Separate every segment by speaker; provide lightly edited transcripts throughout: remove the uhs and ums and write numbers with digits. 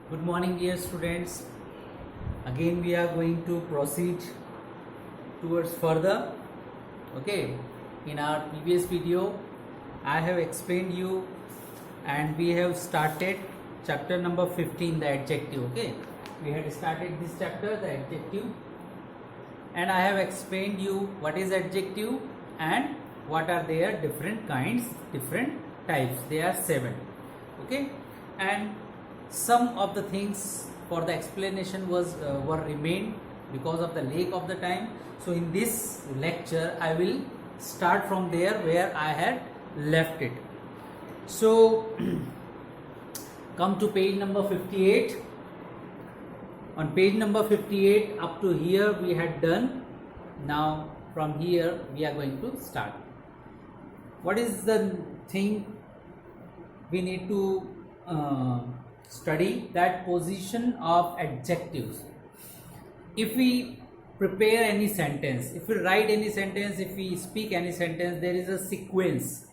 Speaker 1: Good morning, dear students. Again, we are going to proceed towards further. Okay, in our previous video, I have explained you, and we have started chapter number 15, the adjective. Okay, we had started this chapter, the adjective, and I have explained you what is adjective and what are their different kinds, different types. They are 7. Okay, and some of the things for the explanation were remained because of the lack of the time. So in this lecture I will start from there where I had left it. So come to page number 58. On page number 58 up to here we had done. Now from here we are going to start. What is the thing we need to study? That position of adjectives. If we prepare any sentence, if we write any sentence, if we speak any sentence, there is a sequence.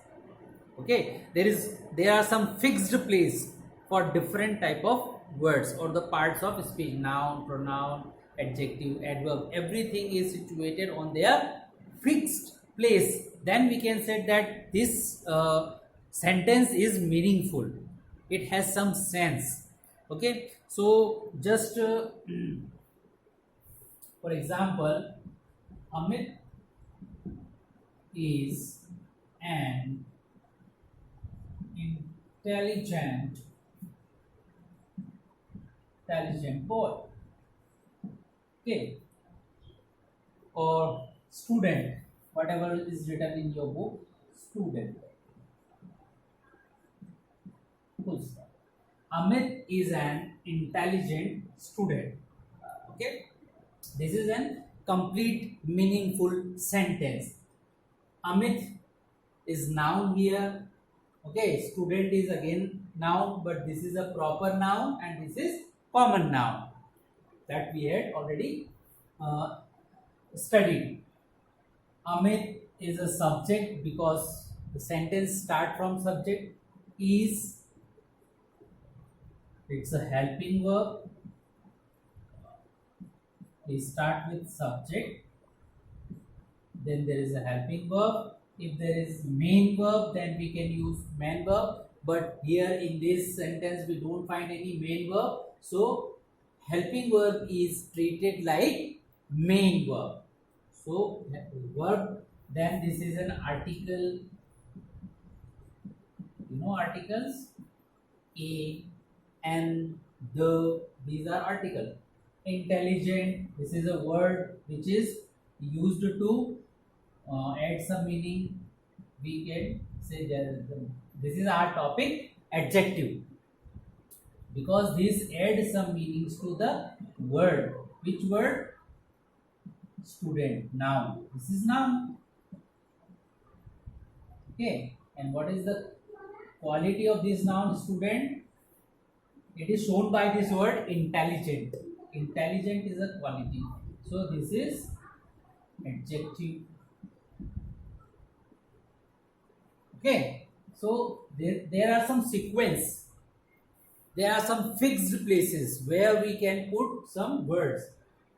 Speaker 1: Okay, there are some fixed place for different type of words or the parts of speech. Noun, pronoun, adjective, adverb, everything is situated on their fixed place. Then we can say that this sentence is meaningful, it has some sense. Okay, so just for example, Amit is an intelligent boy. Okay, or student, whatever is written in your book, student. Full stop. Amit is an intelligent student. Okay, this is an complete meaningful sentence. Amit is noun here. Okay, student is again noun, but this is a proper noun and this is common noun that we had already studied. Amit is a subject because the sentence start from subject. Is, it's a helping verb. We start with subject, then there is a helping verb. If there is main verb, then we can use main verb, but here in this sentence we don't find any main verb, so helping verb is treated like main verb. So verb, then this is an article. You know articles, a, and the, these are article. Intelligent, this is a word which is used to add some meaning. We can say that this is our topic, adjective, because this adds some meanings to the word. Which word? Student. Noun. This is noun. Okay, and what is the quality of this noun, student? It is shown by this word intelligent. Intelligent is a quality, so this is adjective. Okay, so there are some sequence, there are some fixed places where we can put some words.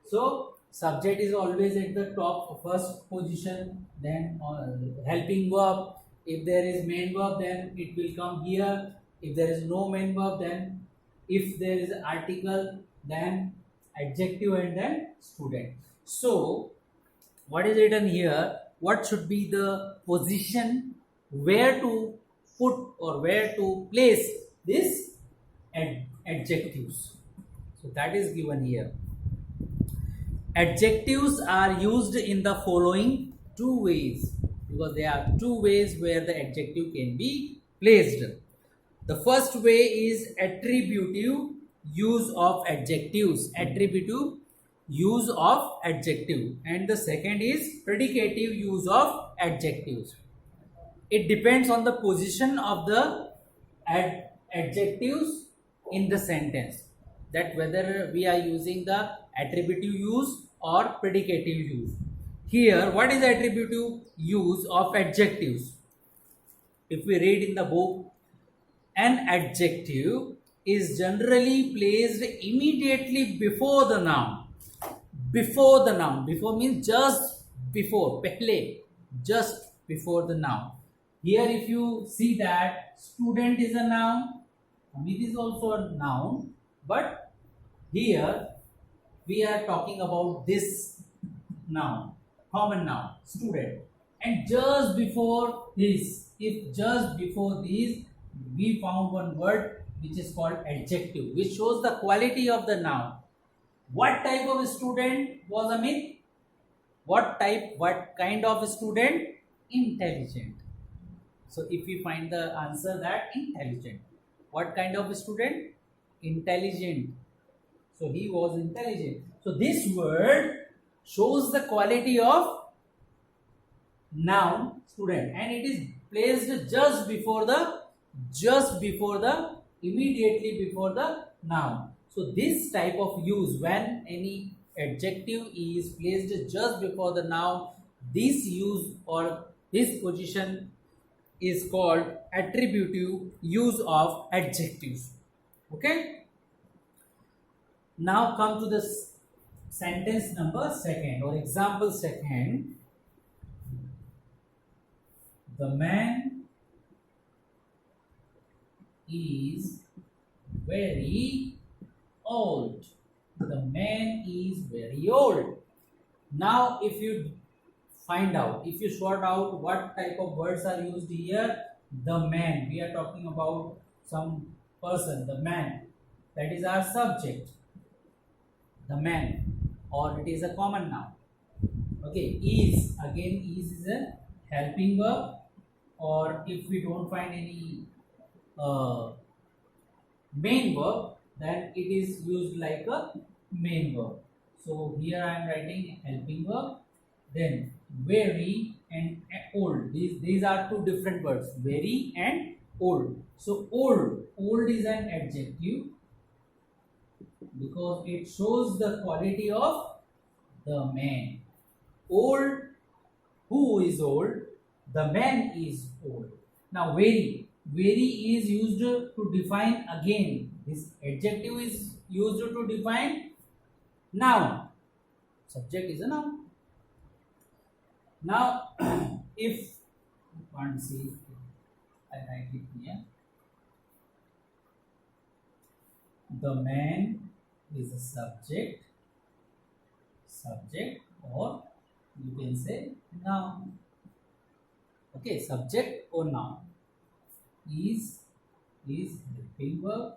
Speaker 1: So subject is always at the top, first position, then helping verb. If there is main verb, then it will come here. If there is no main verb, then if there is article, then adjective, and then student. So what is written here? What should be the position where to put or where to place this adjectives? So that is given here. Adjectives are used in the following two ways, because there are two ways where the adjective can be placed. The first way is attributive use of adjectives, attributive use of adjective, and the second is predicative use of adjectives. It depends on the position of the adjectives in the sentence, that whether we are using the attributive use or predicative use. Here, what is attributive use of adjectives? If we read in the book, an adjective is generally placed immediately before the noun. Before the noun. Before means just before. Pehle. Just before the noun. Here if you see that student is a noun. Amit is also a noun. But here we are talking about this noun. Common noun. Student. And just before this, if just before this, we found one word which is called adjective, which shows the quality of the noun. What type of student was Amit? What kind of student? Intelligent. So if we find the answer that intelligent. What kind of student? Intelligent. So he was intelligent. So this word shows the quality of noun student, and it is placed immediately before the noun. So this type of use, when any adjective is placed just before the noun, this use or this position is called attributive use of adjectives. Okay, now come to the sentence number second or example second. The man is very old. The man is very old. Now if you find out, if you sort out what type of words are used here, the man, we are talking about some person, the man, that is our subject, the man, or it is a common noun. Okay, is, again is a helping verb, or if we don't find any main verb, then it is used like a main verb. So here I am writing helping verb. Then very and old, these are two different words, very and old. So old is an adjective because it shows the quality of the man. Old, who is old? The man is old. Now very is used to define, again this adjective is used to define noun. Subject is a noun. Now if you can't see, I write it here. The man is a subject, or you can say noun. Okay, subject or noun. Is helping verb.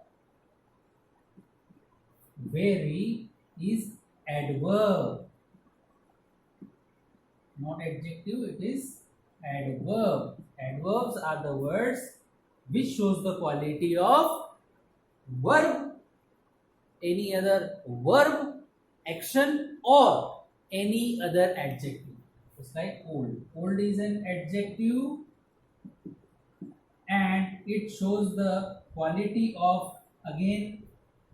Speaker 1: Very is adverb, not adjective, it is adverb. Adverbs are the words which shows the quality of verb, any other verb, action, or any other adjective. Just like old. Old is an adjective and it shows the quality of, again,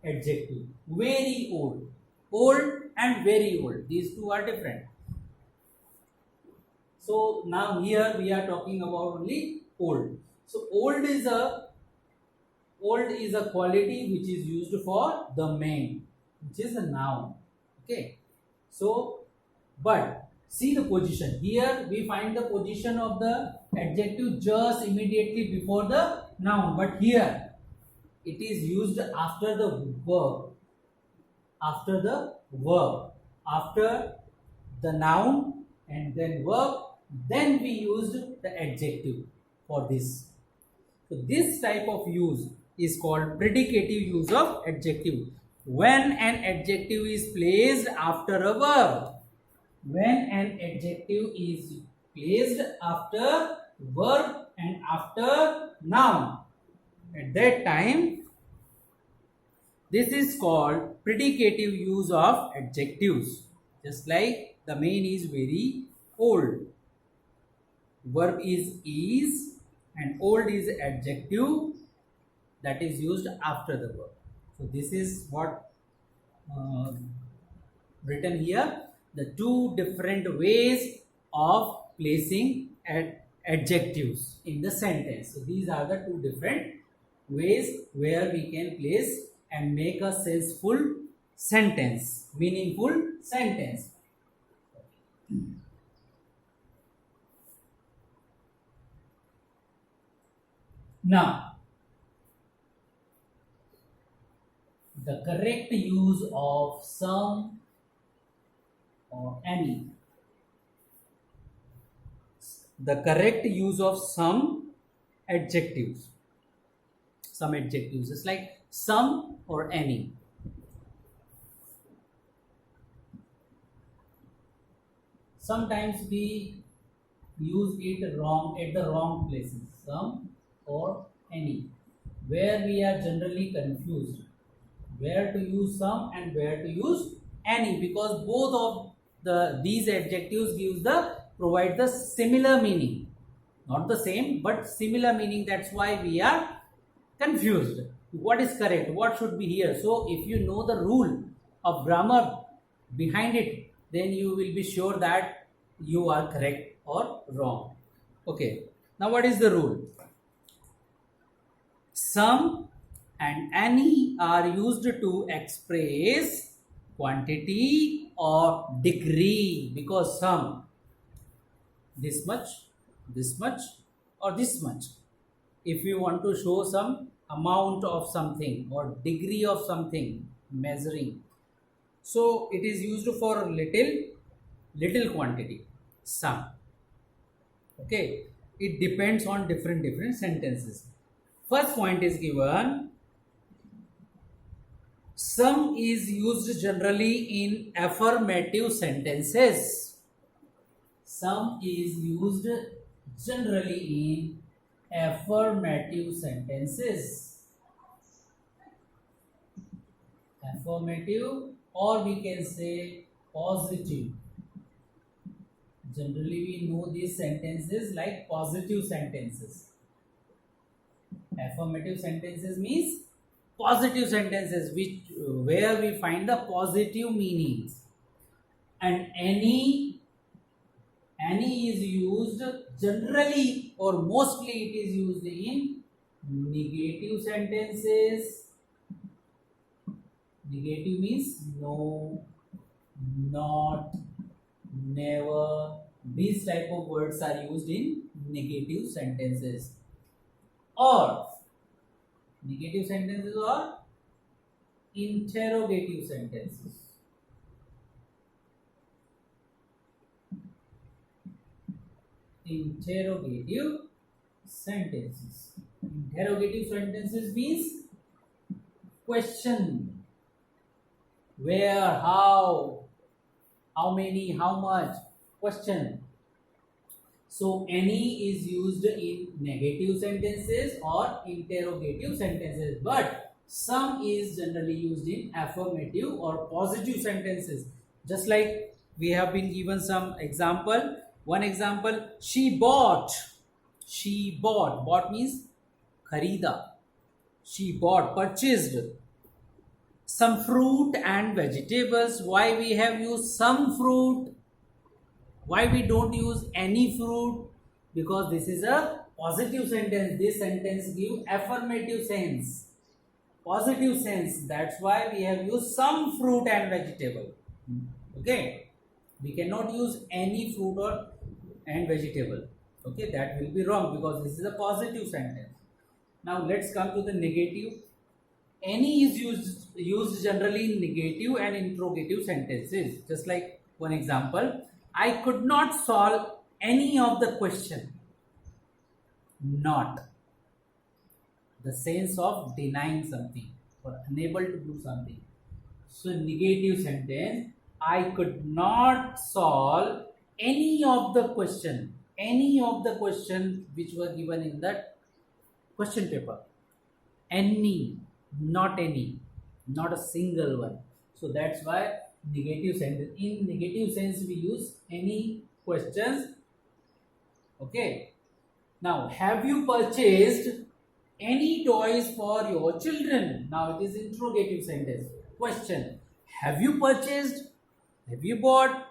Speaker 1: adjective. Very old. Old and very old. These two are different. So now here we are talking about only old. So old is a quality which is used for the man, which is a noun. Okay. So, but see the position. Here we find the position of the adjective just immediately before the noun. But here it is used after the verb. After the verb. After the noun and then verb. Then we used the adjective for this. So this type of use is called predicative use of adjective. When an adjective is placed after a verb. When an adjective is placed after verb and after noun, at that time, this is called predicative use of adjectives. Just like the man is very old. Verb is and old is adjective that is used after the verb. So this is what written here. The two different ways of placing adjectives in the sentence. So these are the two different ways where we can place and make a senseful sentence, meaningful sentence. Now, the correct use of some or any. The correct use of some adjectives. Some adjectives is like some or any. Sometimes we use it wrong at the wrong places. Some or any. Where we are generally confused. Where to use some and where to use any, because both of these adjectives provide the similar meaning, not the same but similar meaning. That's why we are confused. What is correct, what should be here? So if you know the rule of grammar behind it, then you will be sure that you are correct or wrong. Okay, now what is the rule? Some and any are used to express quantity or degree, because some, this much, or this much. If you want to show some amount of something or degree of something, measuring, so it is used for little quantity, some. Okay, it depends on different sentences. First point is given, some is used generally in affirmative sentences. Some is used generally in affirmative sentences. Affirmative, or we can say positive. Generally we know these sentences like positive sentences. Affirmative sentences means positive sentences where we find the positive meanings. And any is used generally or mostly it is used in negative sentences. Negative means no, not, never. These type of words are used in negative sentences. Or negative sentences or interrogative sentences. Interrogative sentences. Interrogative sentences means question. Where, how many, how much, question. So any is used in negative sentences or interrogative sentences, but some is generally used in affirmative or positive sentences. Just like we have been given some example. One example, she bought. She bought. Bought means kharida. She bought, purchased some fruit and vegetables. Why we have used some fruit? Why we don't use any fruit? Because this is a positive sentence. This sentence gives affirmative sense, positive sense. That's why we have used some fruit and vegetable. Okay, we cannot use any fruit or and vegetable. Okay, that will be wrong because this is a positive sentence. Now let's come to the negative. Any is used generally in negative and interrogative sentences. Just like one example, I could not solve any of the question. Not. The sense of denying something or unable to do something. So negative sentence, I could not solve any of the question. Any of the question which were given in that question paper. Any, not any, not a single one. So that's why negative sentence. In negative sense, we use any questions. Okay. Now, have you purchased any toys for your children? Now it is interrogative sentence. Question. Have you purchased? Have you bought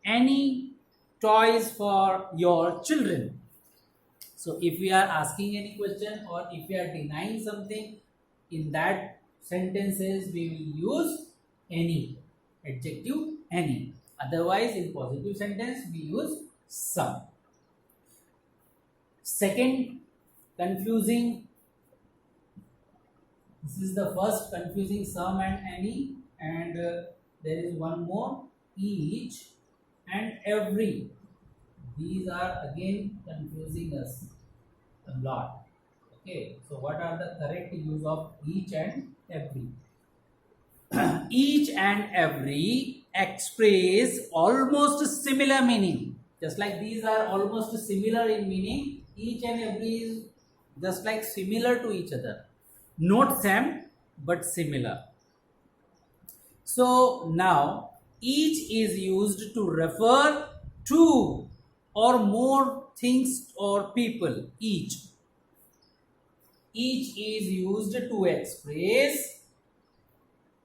Speaker 1: any toys for your children? So if we are asking any question or if we are denying something, in that sentences we will use any, adjective any. Otherwise in positive sentence we use some. Second confusing, this is the first confusing, some and any, and there is one more, each and every. These are again confusing us a lot. Okay, so what are the correct use of each and every? Each and every express almost similar meaning. Just like these are almost similar in meaning, each and every is just like similar to each other. Not same, but similar. So now each is used to refer to or more things or people. Each is used to express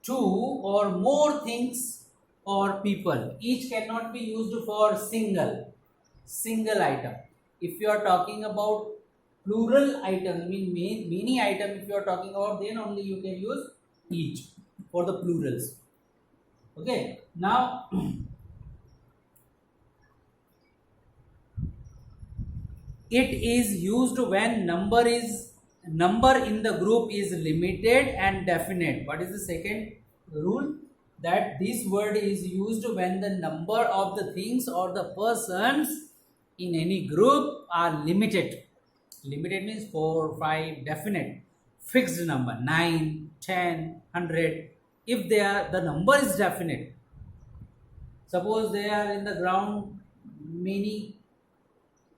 Speaker 1: two or more things or people. Each cannot be used for single item. If you are talking about plural item, many item, if you are talking about, then only you can use each for the plurals. Okay, now it is used when number in the group is limited and definite. What is the second rule? That this word is used when the number of the things or the persons in any group are limited. Limited means 4, 5, definite, fixed number, 9, 10, 100. If the number is definite, suppose they are in the ground, many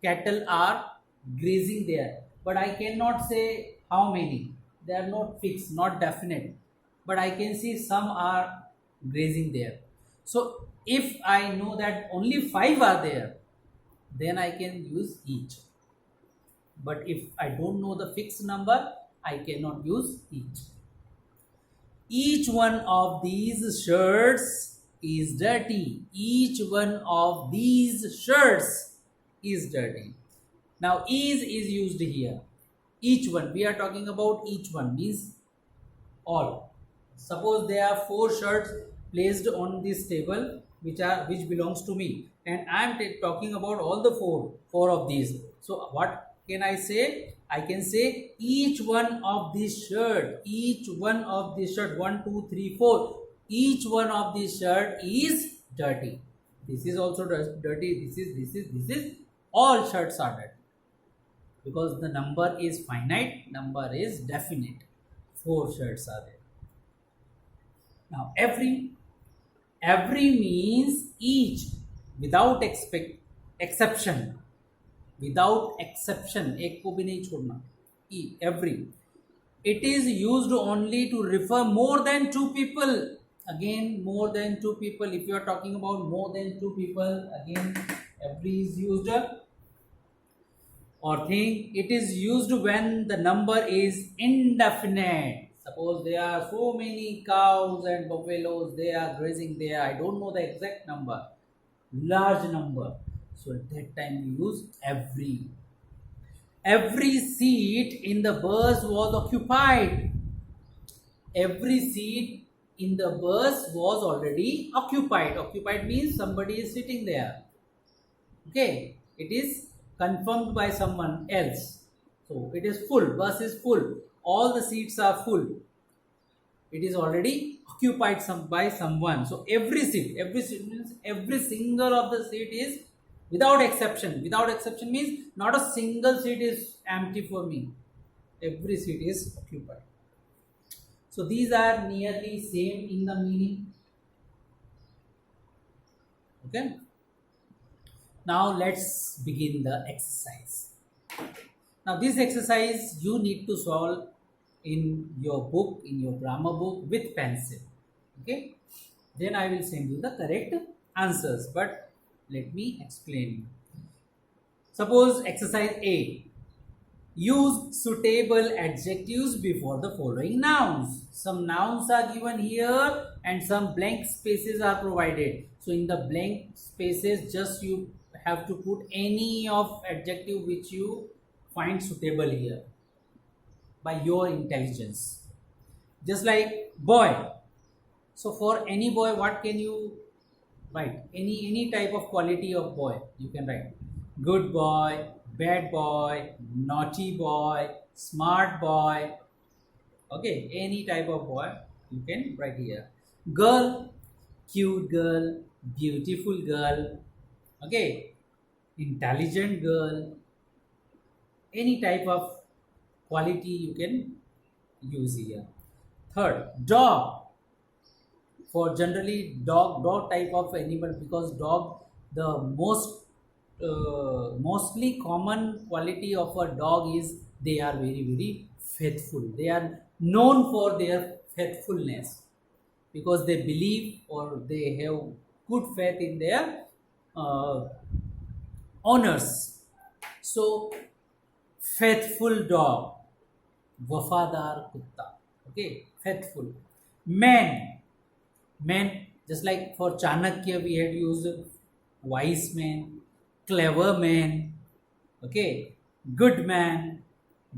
Speaker 1: cattle are grazing there, but I cannot say how many. They are not fixed, not definite, but I can see some are grazing there. So if I know that only 5 are there, then I can use each. But if I don't know the fixed number, I cannot use each. Each one of these shirts is dirty. Each one of these shirts is dirty. Now is used here. Each one, we are talking about each one, means all. Suppose there are 4 shirts placed on this table which belongs to me, and I am talking about all the four of these. So what can I say? I can say each one of this shirt, 1, 2, 3, 4, each one of this shirt is dirty. This is also dirty. This is all shirts are dirty, because the number is finite, number is definite. 4 shirts are there. Now every means each, without exception. Without exception, एक को भी नहीं छोड़ना. Every. It is used only to refer more than 2 people. Again, more than 2 people. If you are talking about more than 2 people, again every is used. Or thing, it is used when the number is indefinite. Suppose there are so many cows and buffaloes, they are grazing there. I don't know the exact number, large number. So at that time we use every. Every seat in the bus was occupied. Every seat in the bus was already occupied. Occupied means somebody is sitting there. Okay, it is confirmed by someone else. So it is full, bus is full, all the seats are full. It is already occupied by someone. So every seat means every single of the seat is without exception. Without exception means not a single seat is empty for me. Every seat is occupied. So these are nearly same in the meaning. Okay. Now let's begin the exercise. Now this exercise you need to solve in your book, in your grammar book with pencil. Okay. Then I will send you the correct answers. But let me explain. Suppose exercise A. Use suitable adjectives before the following nouns. Some nouns are given here and some blank spaces are provided. So in the blank spaces, just you have to put any of adjective which you find suitable here by your intelligence. Just like boy. So for any boy, what can you write? Any type of quality of boy you can write. Good boy, bad boy, naughty boy, smart boy. Okay, any type of boy you can write here. Girl, cute girl, beautiful girl. Okay, intelligent girl. Any type of quality you can use here. Third, dog. For generally dog type of animal, because dog, the mostly common quality of a dog is they are very faithful. They are known for their faithfulness because they believe or they have good faith in their uh, owners. So faithful dog, wafadar kutta. Okay, faithful. Man, just like for Chanakya we had used wise man, clever man, okay, good man,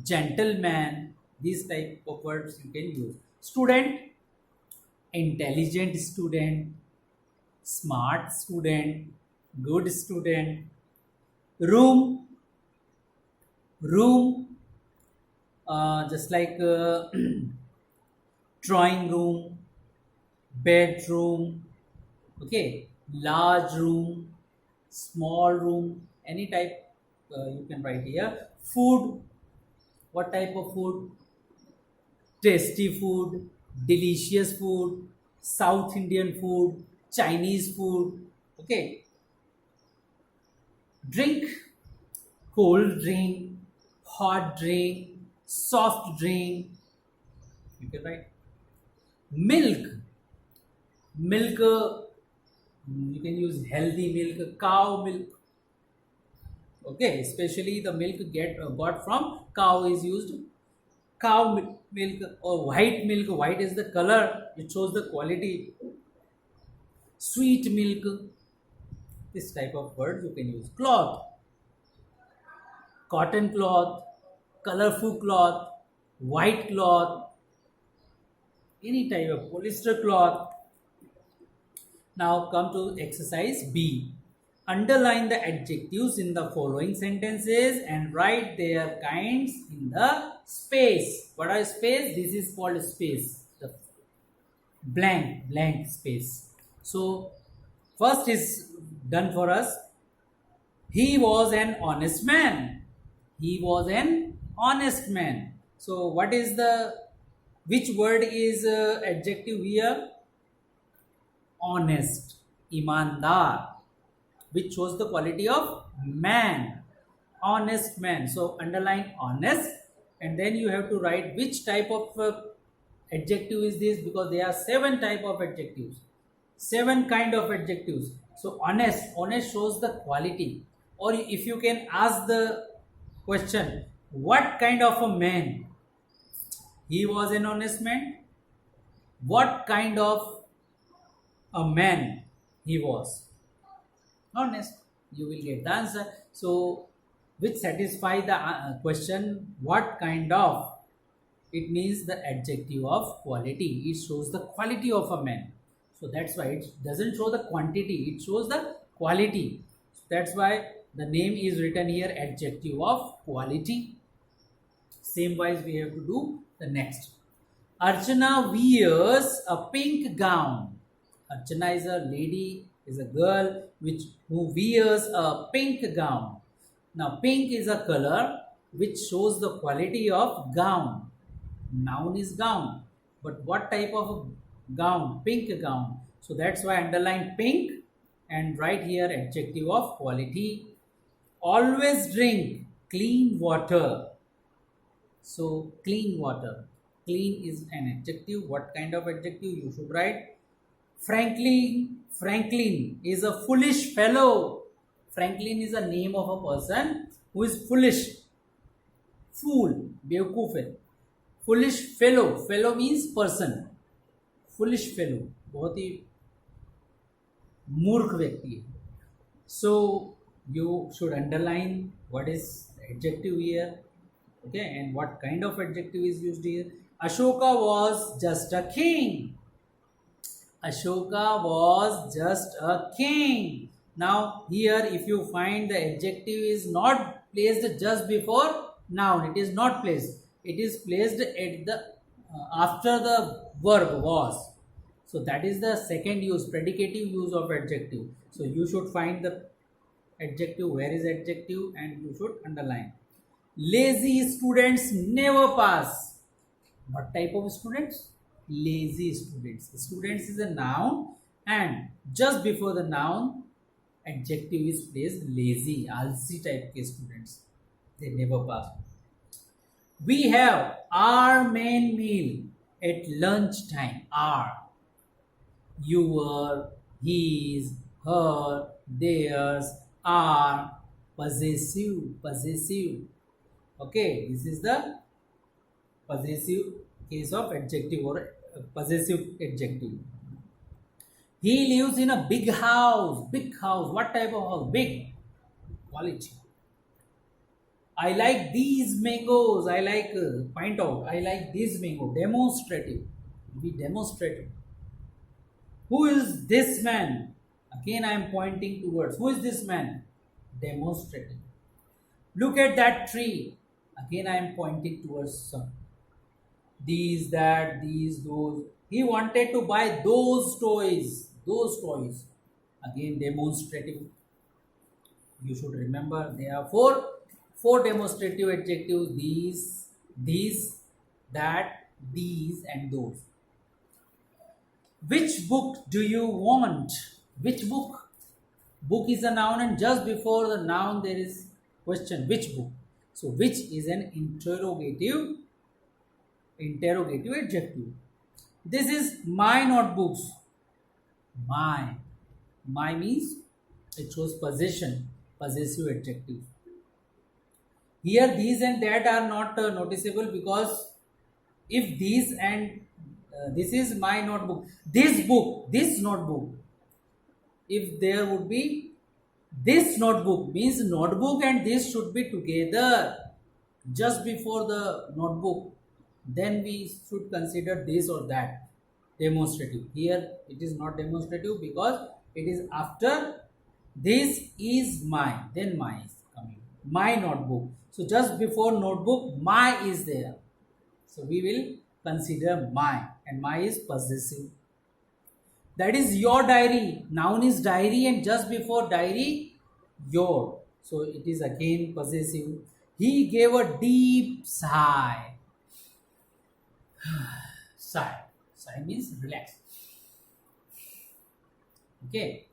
Speaker 1: gentleman. These type of words you can use. Student, intelligent student, smart student, good student. Room, just like drawing room, bedroom, okay, large room, small room, any type you can write here. Food, what type of food? Tasty food, delicious food, South Indian food, Chinese food, okay. Drink, cold drink, hot drink, soft drink, you can write. Milk, you can use healthy milk, cow milk, okay, especially the milk got from cow is used. Cow milk or white milk. White is the color, it shows the quality. Sweet milk, this type of word you can use. Cloth, cotton cloth, colorful cloth, white cloth, any type of polyester cloth. Now come to exercise B. Underline the adjectives in the following sentences and write their kinds in the space. What are space? This is called space. The blank space. So first is done for us. He was an honest man. He was an honest man. So what is which word is adjective here? Honest, imandar, which shows the quality of man, honest man. So underline honest, and then you have to write which type of adjective is this, because there are 7 type of adjectives, 7 kind of adjectives. So honest shows the quality. Or if you can ask the question, what kind of a man? He was an honest man. What kind of a man he was? Honest. You will get the answer. So which satisfy the question, what kind of? It means the adjective of quality. It shows the quality of a man. So that's why it doesn't show the quantity, it shows the quality. So that's why the name is written here, adjective of quality. Same wise we have to do the next. Archana wears a pink gown. Archana is a lady, is a girl who wears a pink gown. Now pink is a color which shows the quality of gown. Noun is gown, but what type of gown? Pink gown. So that's why underline pink and write here adjective of quality. Always drink clean water. So clean water. Clean is an adjective. What kind of adjective you should write? Franklin is a foolish fellow. Franklin is a name of a person who is foolish. Fool, बेवकूफ है. Foolish fellow. Fellow means person. Foolish fellow, बहुत ही मूर्ख व्यक्ति है. So you should underline what is adjective here. Okay, and what kind of adjective is used here? Ashoka was just a king. Ashoka was just a king. Now here if you find the adjective is not placed just before noun, it is not placed. It is placed at the after the verb was. So that is the second use, predicative use of adjective. So you should find the adjective, where is adjective, and you should underline. Lazy students never pass. What type of students? Lazy students. Students is a noun, and just before the noun, adjective is placed lazy, alsi type के students. They never pass. We have our main meal at lunch time. Our, your, his, her, theirs, are, possessive, possessive. Okay, this is the possessive case of adjective or possessive adjective. He lives in a big house. Big house. What type of house? Big. Quality. I like these mangoes. I like, point out. I like this mango. Demonstrative. Be demonstrative. Who is this man? Again, I am pointing towards. Who is this man? Demonstrative. Look at that tree. Again, I am pointing towards some. These, that, these, those. He wanted to buy those toys. Those toys. Again, demonstrative. You should remember there are four demonstrative adjectives: these, that, these, and those. Which book do you want? Which book? Book is a noun, and just before the noun there is question. Which book? So which is an interrogative adjective. This is my notebooks. My means it shows possession, possessive adjective. Here these and that are not noticeable, because if these and this is my notebook, this book, this notebook, if there would be this notebook, means notebook and this should be together just before the notebook, then we should consider this or that demonstrative. Here it is not demonstrative because it is after this is my, then my is coming, my notebook. So just before notebook, my is there, so we will consider my, and my is possessive. That is your diary. Noun is diary, and just before diary, your, so it is again possessive. He gave a deep sigh. Sigh means relax. Okay,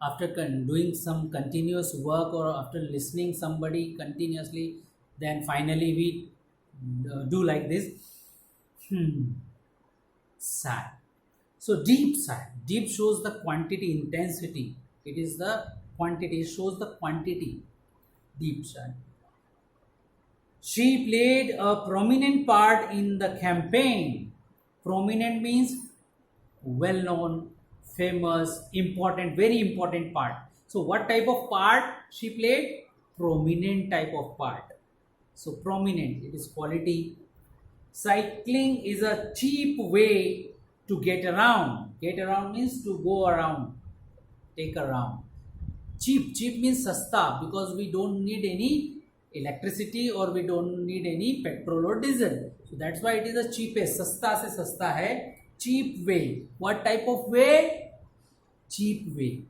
Speaker 1: after doing some continuous work, or after listening somebody continuously, then finally we do like this. Sigh. So deep sigh. Deep shows the quantity, intensity. It is the quantity, it shows the quantity. Deep sigh. She played a prominent part in the campaign. Prominent means well known, famous, important, very important part. So what type of part she played? Prominent type of part. So prominent, it is quality. Cycling is a cheap way to get around. Get around means to go around, take around. Cheap means sasta, because we don't need any electricity or we don't need any petrol or diesel. So that's why it is the cheapest. Sasta se sasta hai. Cheap way. What type of way? Cheap way.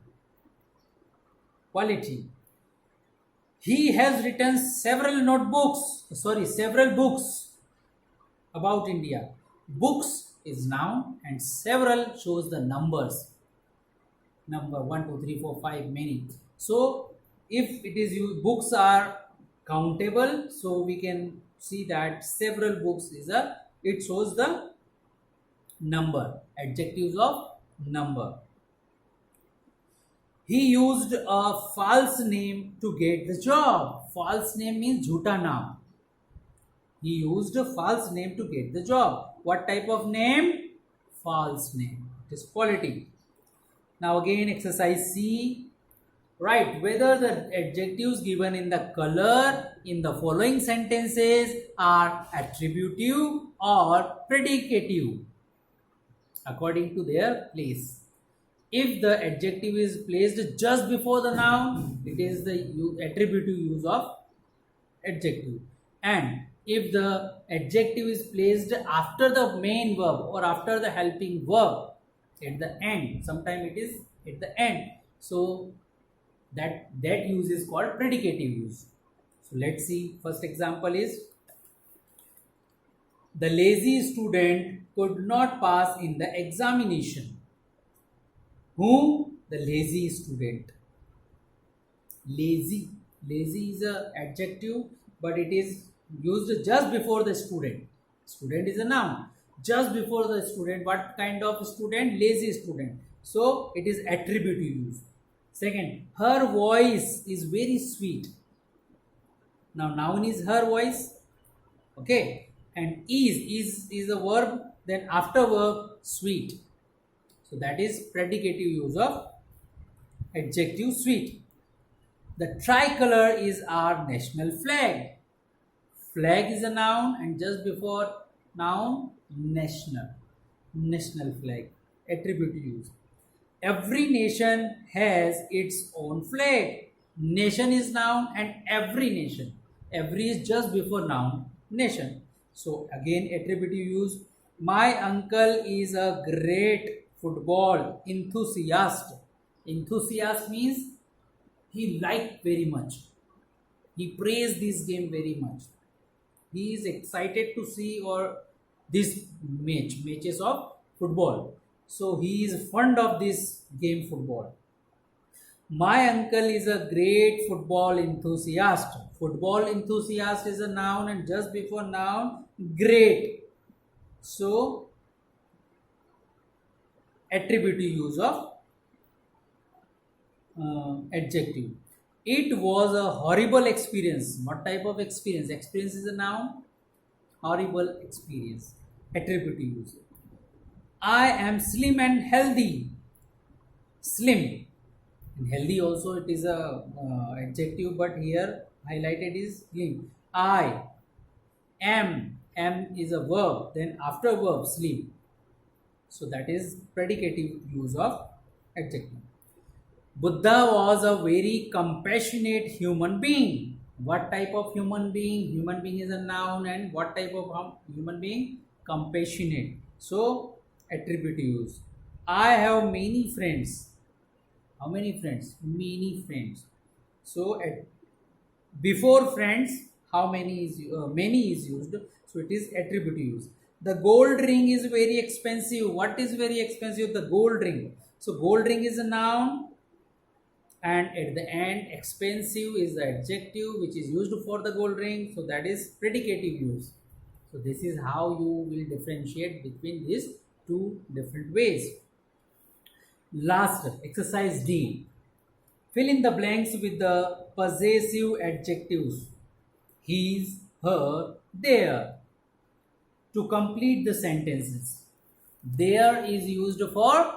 Speaker 1: Quality. He has written several books about India. Books is noun, and several shows the numbers. Number 1, 2, 3, 4, 5, many. So if it is used, books are countable, so we can see that several books is it shows the number, adjectives of number. He used a false name to get the job. False name means jhuta naam. He used a false name to get the job. What type of name? False name. It is quality. Now again exercise C. Write whether the adjectives given in the color in the following sentences are attributive or predicative according to their place. If the adjective is placed just before the noun, it is the attributive use of adjective. And if the adjective is placed after the main verb or after the helping verb at the end, sometimes it is at the end. So that use is called predicative use. So let's see. First example is the lazy student could not pass in the examination. Whom? The lazy student. Lazy. Lazy is a adjective, but it is used just before the student. Student is a noun. Just before the student, what kind of student? Lazy student. So it is attributive use. Second, her voice is very sweet. Now noun is her voice. Okay. And is a verb, then after verb sweet. So that is predicative use of adjective sweet. The tricolor is our national flag. Flag is a noun and just before noun national. National flag. Attributive use. Every nation has its own flag. Nation is noun and every nation. Every is just before noun nation. So again attributive use. My uncle is a great football enthusiast. Enthusiast means he liked very much. He praised this game very much. He is excited to see or this matches of football. So he is fond of this game football. My uncle is a great football enthusiast. Football enthusiast is a noun and just before noun great. So attributive use of adjective. It was a horrible experience. What type of experience? Experience is a noun. Horrible experience. Attributive use. I am slim and healthy. Slim and healthy also it is a adjective, but here highlighted is slim. I am is a verb, then after verb slim. So that is predicative use of adjective. Buddha was a very compassionate human being. What type of human being? Human being is a noun and what type of human being? Compassionate. So attributive use. I have many friends. How many friends? Many friends. So before friends, how many is many is used. So it is attributive use. The gold ring is very expensive. What is very expensive? The gold ring. So gold ring is a noun. And at the end, expensive is the adjective which is used for the gold ring. So that is predicative use. So this is how you will differentiate between these two different ways. Last, exercise D. Fill in the blanks with the possessive adjectives. His, her, their. To complete the sentences. There is used for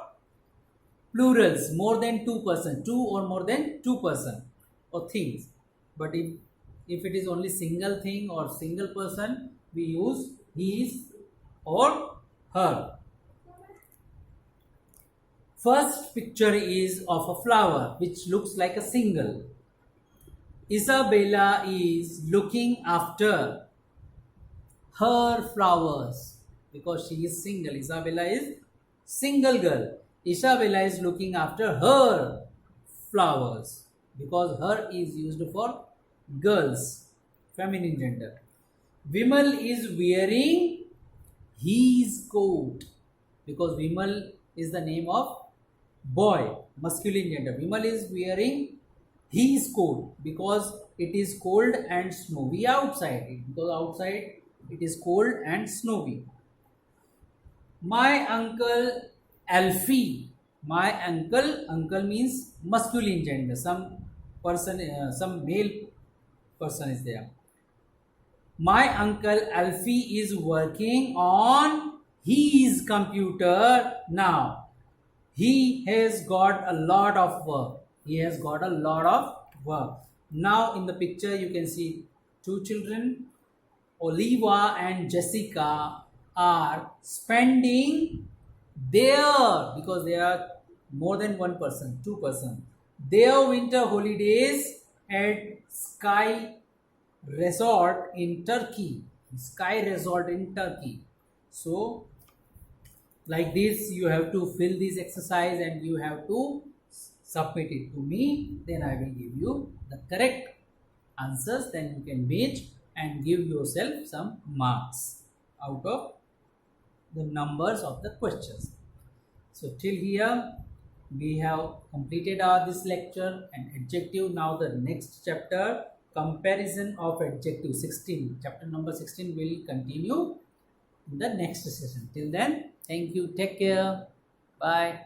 Speaker 1: plurals, more than 2 person, 2 or more than 2 person or things. But if it is only single thing or single person, we use his or her. First picture is of a flower which looks like a single. Isabella is looking after her flowers because she is single. Isabella is single girl. Isabella is looking after her flowers because her is used for girls, feminine gender. Vimal is wearing his coat because Vimal is the name of boy, masculine gender. Vimal is wearing his coat because it is cold and snowy outside. Because outside it is cold and snowy. My uncle Alfie. My uncle means masculine gender. Some person, some male person is there. My uncle Alfie is working on his computer now. He has got a lot of work. He has got a lot of work. Now in the picture you can see two children, Oliva and Jessica, are spending their, because they are more than one person, two person, their winter holidays at Sky Resort in Turkey. Sky Resort in Turkey. So like this you have to fill this exercise and you have to submit it to me, then I will give you the correct answers, then you can match and give yourself some marks out of the numbers of the questions. So till here we have completed our this lecture and adjective. Now the next chapter, comparison of adjective, 16, chapter number 16 will continue in the next session. Till then, thank you, take care, bye.